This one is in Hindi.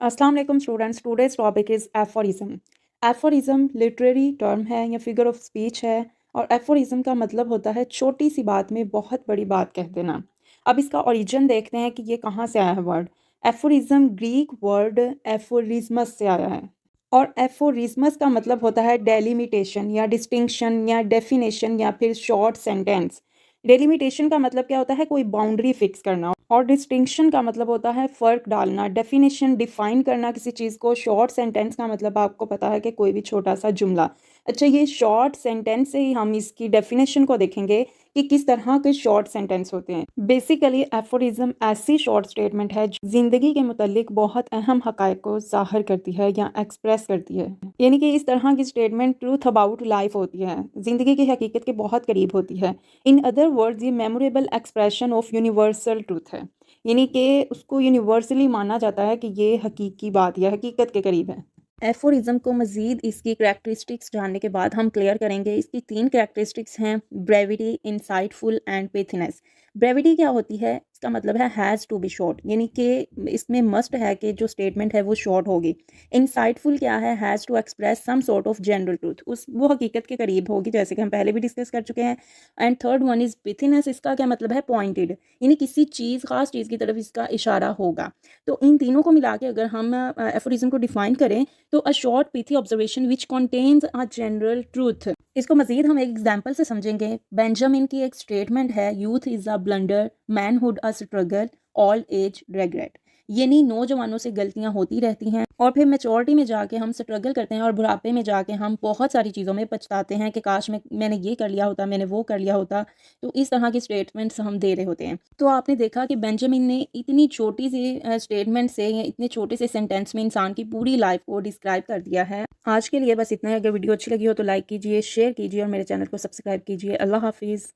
अस्सलाम वालेकुम students. Today's topic is aphorism. Aphorism literary term है या फिगर ऑफ स्पीच है और एफोरिज्म का मतलब होता है छोटी सी बात में बहुत बड़ी बात कह देना। अब इसका ओरिजिन देखते हैं कि ये कहाँ से आया है वर्ड। एफोरिज्म ग्रीक वर्ड एफोरिज्मस से आया है और एफोरिज्मस का मतलब होता है डेलिमिटेशन या डिस्टिंक्शन या डेफिनेशन या फिर शॉर्ट सेंटेंस। डेलिमिटेशन का मतलब क्या होता है, कोई बाउंड्री फिक्स करना, और डिस्टिंक्शन का मतलब होता है फ़र्क डालना, डेफिनेशन डिफाइन करना किसी चीज़ को। शॉर्ट सेंटेंस का मतलब आपको पता है कि कोई भी छोटा सा जुमला। अच्छा, ये शॉर्ट सेंटेंस से ही हम इसकी डेफिनेशन को देखेंगे कि किस तरह के शॉर्ट सेंटेंस होते हैं। बेसिकली एफोरिज्म ऐसी शॉर्ट स्टेटमेंट है जो ज़िंदगी के मुतल्लिक बहुत अहम हक़ाइक़ को ज़ाहिर करती है या एक्सप्रेस करती है। यानी कि इस तरह की स्टेटमेंट ट्रूथ अबाउट लाइफ होती है, ज़िंदगी की हकीकत के बहुत करीब होती है। इन अदर वर्ड्स ये memorable expression of universal truth है, यानी कि उसको यूनिवर्सली माना जाता है कि ये हकीकी बात या हकीकत के करीब है। एफोरिज्म को मज़ीद इसकी करैक्टरिस्टिक्स जानने के बाद हम क्लियर करेंगे। इसकी 3 करैक्टरिस्टिक्स हैं: ब्रेविटी, इनसाइटफुल एंड पिथनेस। ब्रेविटी क्या होती है? इसका मतलब है हैज़ टू बी शॉर्ट, यानी कि इसमें मस्ट है कि जो स्टेटमेंट है वो शॉर्ट होगी। इनसाइटफुल क्या है? Has to express some sort of general truth, उस वो हकीकत के करीब होगी, जैसे कि हम पहले भी डिस्कस कर चुके हैं। And third one is pithiness. इसका क्या मतलब है? पॉइंटेड, यानी किसी चीज़ ख़ास चीज़ की तरफ इसका इशारा होगा। तो इन तीनों को मिला के अगर हम एफोरिज्म को डिफाइन करें तो a short pithy observation which contains a general truth. इसको मजीद हम एक एग्जांपल से समझेंगे। बेंजामिन की एक स्टेटमेंट है, youth is a blunder, manhood a struggle, old age regret. यानी नौजवानों से गलतियां होती रहती हैं और फिर मेचोरिटी में जाके हम स्ट्रगल करते हैं और बुढ़ापे में जाके हम बहुत सारी चीज़ों में पछताते हैं कि काश मैंने ये कर लिया होता, मैंने वो कर लिया होता। तो इस तरह की स्टेटमेंट्स हम दे रहे होते हैं। तो आपने देखा कि बेंजामिन ने इतनी छोटी सी स्टेटमेंट से या इतने छोटे से सेंटेंस में इंसान की पूरी लाइफ को डिस्क्राइब कर दिया है। आज के लिए बस इतना ही। अगर वीडियो अच्छी लगी हो तो लाइक कीजिए, शेयर कीजिए और मेरे चैनल को सब्सक्राइब कीजिए। अल्लाह हाफिज़।